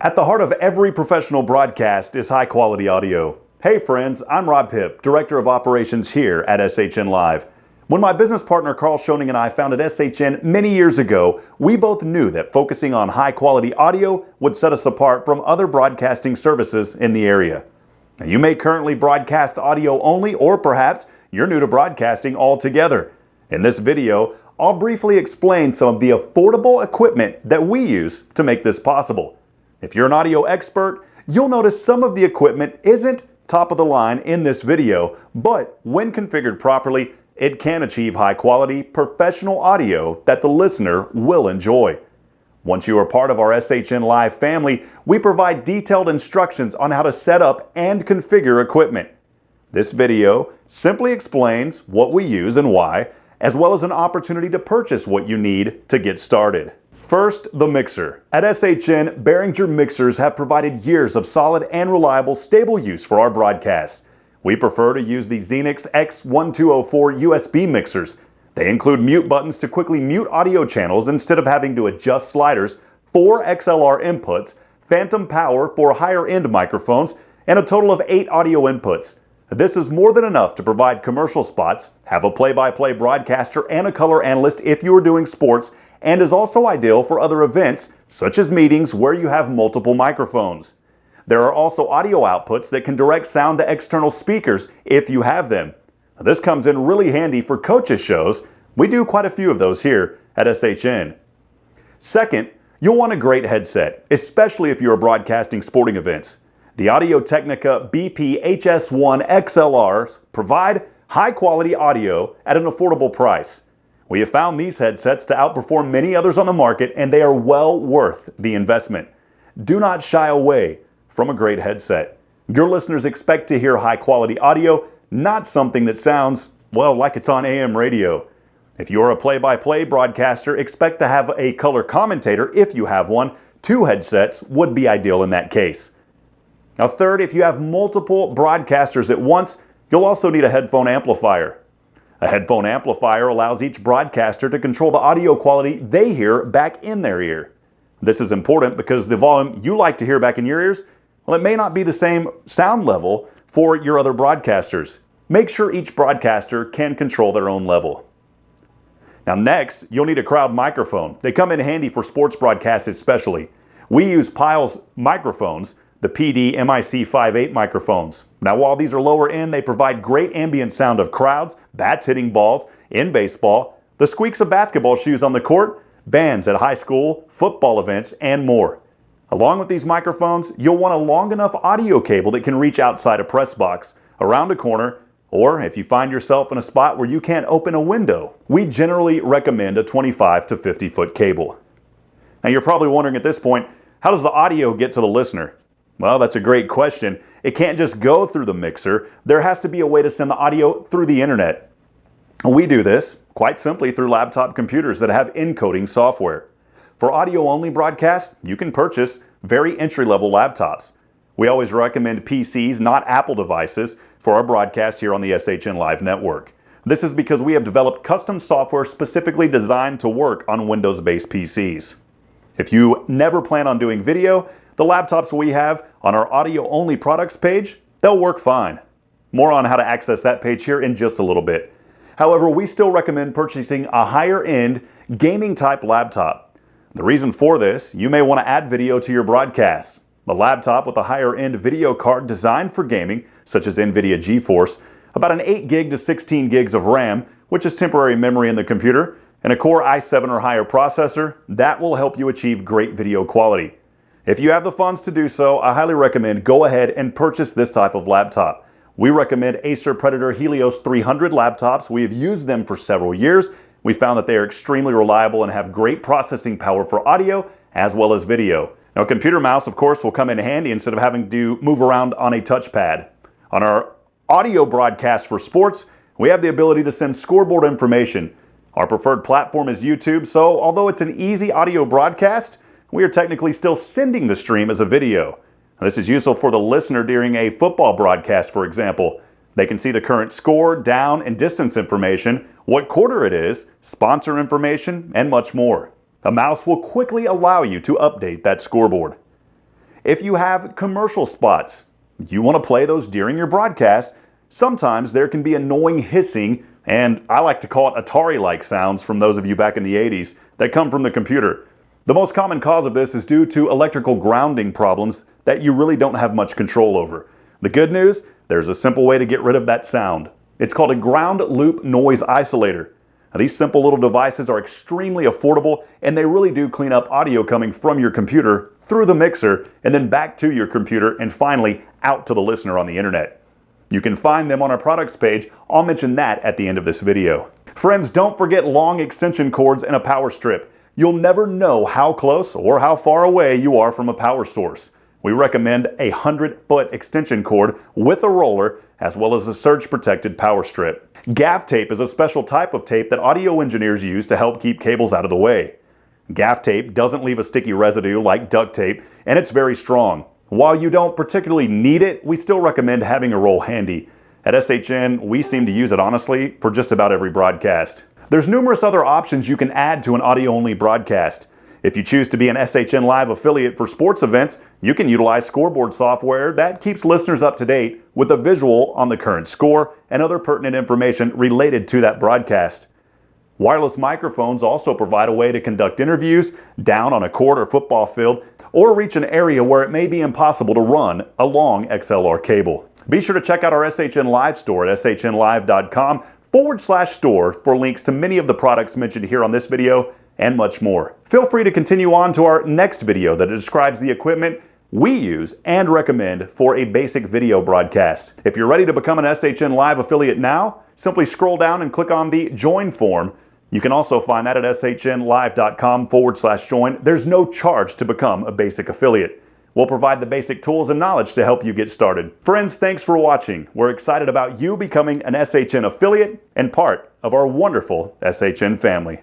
At the heart of every professional broadcast is high-quality audio. Hey friends, I'm Rob Pipp, Director of Operations here at SHN Live. When my business partner Carl Schoening and I founded SHN many years ago, we both knew that focusing on high-quality audio would set us apart from other broadcasting services in the area. Now, you may currently broadcast audio only, or perhaps you're new to broadcasting altogether. In this video, I'll briefly explain some of the affordable equipment that we use to make this possible. If you're an audio expert, you'll notice some of the equipment isn't top of the line in this video, but when configured properly, it can achieve high quality, professional audio that the listener will enjoy. Once you are part of our SHN Live family, we provide detailed instructions on how to set up and configure equipment. This video simply explains what we use and why, as well as an opportunity to purchase what you need to get started. First, the mixer. At SHN, Behringer mixers have provided years of solid and reliable, stable use for our broadcasts. We prefer to use the Xenix X1204 USB mixers. They include mute buttons to quickly mute audio channels instead of having to adjust sliders, 4 XLR inputs, phantom power for higher-end microphones, and a total of 8 audio inputs. This is more than enough to provide commercial spots, have a play-by-play broadcaster and a color analyst if you are doing sports, and is also ideal for other events, such as meetings where you have multiple microphones. There are also audio outputs that can direct sound to external speakers if you have them. This comes in really handy for coaches shows. We do quite a few of those here at SHN. Second, you'll want a great headset, especially if you are broadcasting sporting events. The Audio-Technica BP-HS1 XLRs provide high-quality audio at an affordable price. We have found these headsets to outperform many others on the market, and they are well worth the investment. Do not shy away from a great headset. Your listeners expect to hear high-quality audio, not something that sounds, well, like it's on AM radio. If you're a play-by-play broadcaster, expect to have a color commentator if you have one. 2 headsets would be ideal in that case. Now third, if you have multiple broadcasters at once, you'll also need a headphone amplifier. A headphone amplifier allows each broadcaster to control the audio quality they hear back in their ear. This is important because the volume you like to hear back in your ears, well, it may not be the same sound level for your other broadcasters. Make sure each broadcaster can control their own level. Now next, you'll need a crowd microphone. They come in handy for sports broadcasts especially. We use Pyle's microphones, the PD MIC58 microphones. Now while these are lower end, they provide great ambient sound of crowds, bats hitting balls in baseball, the squeaks of basketball shoes on the court, bands at high school, football events, and more. Along with these microphones, you'll want a long enough audio cable that can reach outside a press box, around a corner, or if you find yourself in a spot where you can't open a window, we generally recommend a 25 to 50 foot cable. Now you're probably wondering at this point, how does the audio get to the listener? Well, that's a great question. It can't just go through the mixer. There has to be a way to send the audio through the internet. We do this quite simply through laptop computers that have encoding software. For audio-only broadcast, you can purchase very entry-level laptops. We always recommend PCs, not Apple devices, for our broadcast here on the SHN Live network. This is because we have developed custom software specifically designed to work on Windows-based PCs. If you never plan on doing video, the laptops we have on our audio-only products page, they'll work fine. More on how to access that page here in just a little bit. However, we still recommend purchasing a higher-end gaming-type laptop. The reason for this, you may want to add video to your broadcast. A laptop with a higher-end video card designed for gaming, such as NVIDIA GeForce, about an 8 gig to 16 gigs of RAM, which is temporary memory in the computer, and a Core i7 or higher processor, that will help you achieve great video quality. If you have the funds to do so, I highly recommend go ahead and purchase this type of laptop. We recommend Acer Predator Helios 300 laptops. We have used them for several years. We found that they are extremely reliable and have great processing power for audio as well as video. Now, a computer mouse, of course, will come in handy instead of having to move around on a touchpad. On our audio broadcast for sports, we have the ability to send scoreboard information. Our preferred platform is YouTube, so although it's an easy audio broadcast, we are technically still sending the stream as a video. This is useful for the listener during a football broadcast, for example. They can see the current score, down, and distance information, what quarter it is, sponsor information, and much more. A mouse will quickly allow you to update that scoreboard. If you have commercial spots, you want to play those during your broadcast, sometimes there can be annoying hissing, and I like to call it Atari-like sounds from those of you back in the 80s that come from the computer. The most common cause of this is due to electrical grounding problems that you really don't have much control over. The good news, there's a simple way to get rid of that sound. It's called a ground loop noise isolator. Now, these simple little devices are extremely affordable, and they really do clean up audio coming from your computer through the mixer and then back to your computer and finally out to the listener on the internet. You can find them on our products page. I'll mention that at the end of this video. Friends, don't forget long extension cords and a power strip. You'll never know how close or how far away you are from a power source. We recommend a 100-foot extension cord with a roller, as well as a surge-protected power strip. Gaff tape is a special type of tape that audio engineers use to help keep cables out of the way. Gaff tape doesn't leave a sticky residue like duct tape, and it's very strong. While you don't particularly need it, we still recommend having a roll handy. At SHN, we seem to use it honestly for just about every broadcast. There's numerous other options you can add to an audio-only broadcast. If you choose to be an SHN Live affiliate for sports events, you can utilize scoreboard software that keeps listeners up to date with a visual on the current score and other pertinent information related to that broadcast. Wireless microphones also provide a way to conduct interviews down on a court or football field, or reach an area where it may be impossible to run a long XLR cable. Be sure to check out our SHN Live store at shnlive.com/store for links to many of the products mentioned here on this video and much more. Feel free to continue on to our next video that describes the equipment we use and recommend for a basic video broadcast. If you're ready to become an SHN Live affiliate now, simply scroll down and click on the Join form. You can also find that at shnlive.com/join. There's no charge to become a basic affiliate. We'll provide the basic tools and knowledge to help you get started. Friends, thanks for watching. We're excited about you becoming an SHN affiliate and part of our wonderful SHN family.